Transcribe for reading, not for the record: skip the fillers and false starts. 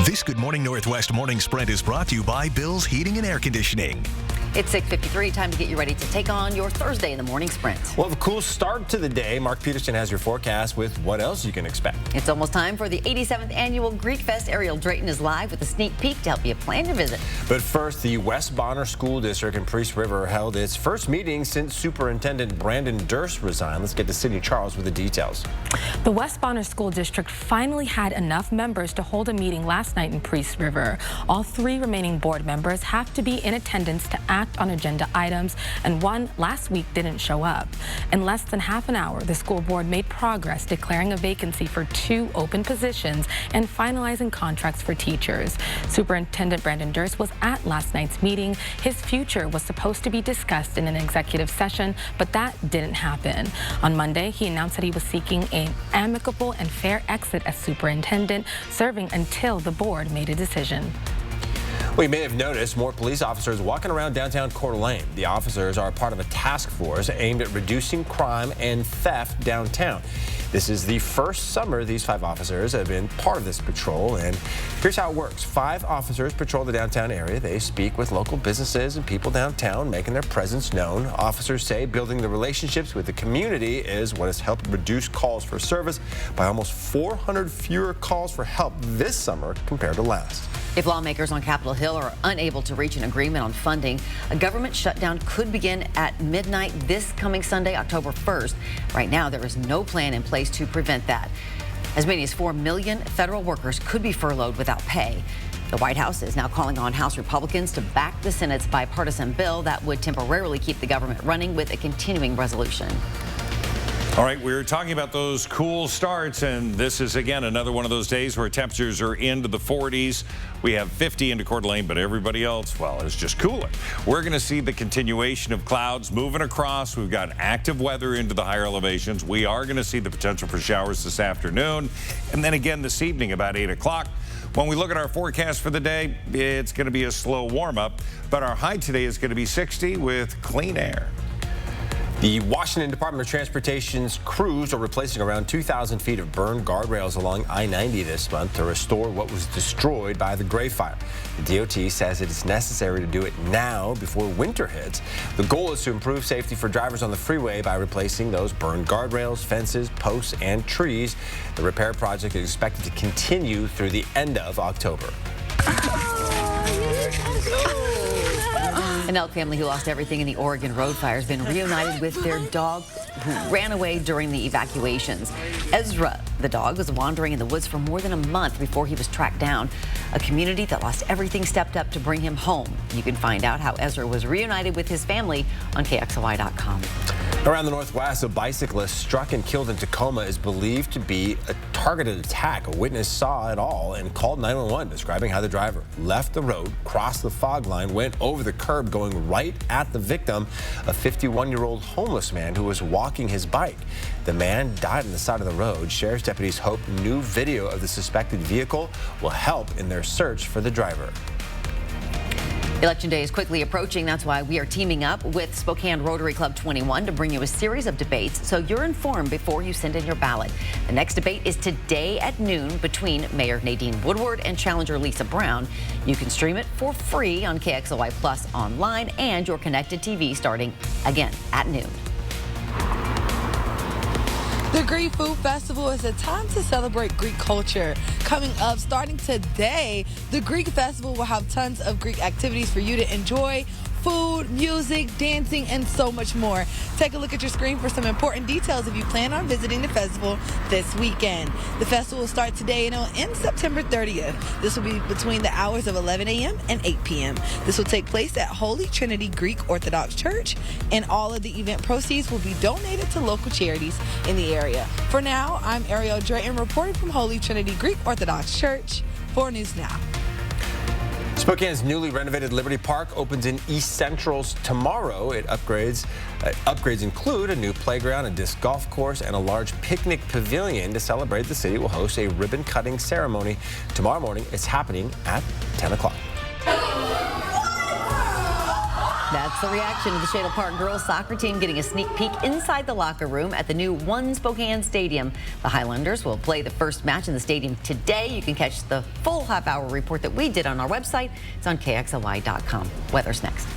This Good Morning Northwest morning sprint is brought to you by Bill's Heating and Air Conditioning. It's 6:53, time to get you ready to take on your Thursday in the morning sprint. Well, have a cool start to the day. Mark Peterson has your forecast with what else you can expect. It's almost time for the 87th annual Greek Fest. Ariel Drayton is live with a sneak peek to help you plan your visit. But first, the West Bonner School District in Priest River held its first meeting since Superintendent Brandon Durst resigned. Let's get to Sydney Charles with the details. The West Bonner School District finally had enough members to hold a meeting last night in Priest River. All 3 remaining board members have to be in attendance to act on agenda items, and one last week didn't show up. In less than half an hour, the school board made progress declaring a vacancy for 2 open positions and finalizing contracts for teachers. Superintendent Brandon Durst was at last night's meeting. His future was supposed to be discussed in an executive session, but that didn't happen. On Monday, he announced that he was seeking an amicable and fair exit as superintendent, serving until the board made a decision. Well, you may have noticed more police officers walking around downtown Coeur d'Alene. The officers are part of a task force aimed at reducing crime and theft downtown. This is the first summer these 5 officers have been part of this patrol, and here's how it works. 5 officers patrol the downtown area. They speak with local businesses and people downtown, making their presence known. Officers say building the relationships with the community is what has helped reduce calls for service by almost 400 fewer calls for help this summer compared to last. If lawmakers on Capitol Hill are unable to reach an agreement on funding, a government shutdown could begin at midnight this coming Sunday, October 1st. Right now, there is no plan in place to prevent that. As many as 4 million federal workers could be furloughed without pay. The White House is now calling on House Republicans to back the Senate's bipartisan bill that would temporarily keep the government running with a continuing resolution. All right, we're talking about those cool starts, and this is, again, another one of those days where temperatures are into the 40s. We have 50 into Coeur d'Alene, but everybody else, well, it's just cooler. We're going to see the continuation of clouds moving across. We've got active weather into the higher elevations. We are going to see the potential for showers this afternoon, and then again this evening about 8 o'clock. When we look at our forecast for the day, it's going to be a slow warm-up, but our high today is going to be 60 with clean air. The Washington Department of Transportation's crews are replacing around 2,000 feet of burned guardrails along I-90 this month to restore what was destroyed by the Gray Fire. The DOT says it is necessary to do it now before winter hits. The goal is to improve safety for drivers on the freeway by replacing those burned guardrails, fences, posts, and trees. The repair project is expected to continue through the end of October. An Elk family who lost everything in the Oregon road fire has been reunited with their dog who ran away during the evacuations. Ezra, the dog, was wandering in the woods for more than a month before he was tracked down. A community that lost everything stepped up to bring him home. You can find out how Ezra was reunited with his family on KXLY.com. Around the Northwest, a bicyclist struck and killed in Tacoma is believed to be a targeted attack. A witness saw it all and called 911, describing how the driver left the road, crossed the fog line, went over the curb, going right at the victim, a 51-year-old homeless man who was walking his bike. The man died on the side of the road. Sheriff's deputies hope new video of the suspected vehicle will help in their search for the driver. Election day is quickly approaching. That's why we are teaming up with Spokane Rotary Club 21 to bring you a series of debates so you're informed before you send in your ballot. The next debate is today at noon between Mayor Nadine Woodward and challenger Lisa Brown. You can stream it for free on KXLY Plus online and your connected TV starting again at noon. The Greek Food Festival is a time to celebrate Greek culture. Coming up, starting today, the Greek Festival will have tons of Greek activities for you to enjoy. Food, music, dancing, and so much more. Take a look at your screen for some important details if you plan on visiting the festival this weekend. The festival will start today and it will end September 30th. This will be between the hours of 11 a.m. and 8 p.m. This will take place at Holy Trinity Greek Orthodox Church, and all of the event proceeds will be donated to local charities in the area. For now, I'm Ariel Drayton reporting from Holy Trinity Greek Orthodox Church for News Now. Spokane's newly renovated Liberty Park opens in East Central's tomorrow. Upgrades include a new playground, a disc golf course, and a large picnic pavilion. To celebrate, the city will host a ribbon-cutting ceremony tomorrow morning. It's happening at 10 o'clock. That's the reaction of the Shadle Park girls soccer team getting a sneak peek inside the locker room at the new One Spokane Stadium. The Highlanders will play the first match in the stadium today. You can catch the full half-hour report that we did on our website. It's on KXLY.com. Weather's next.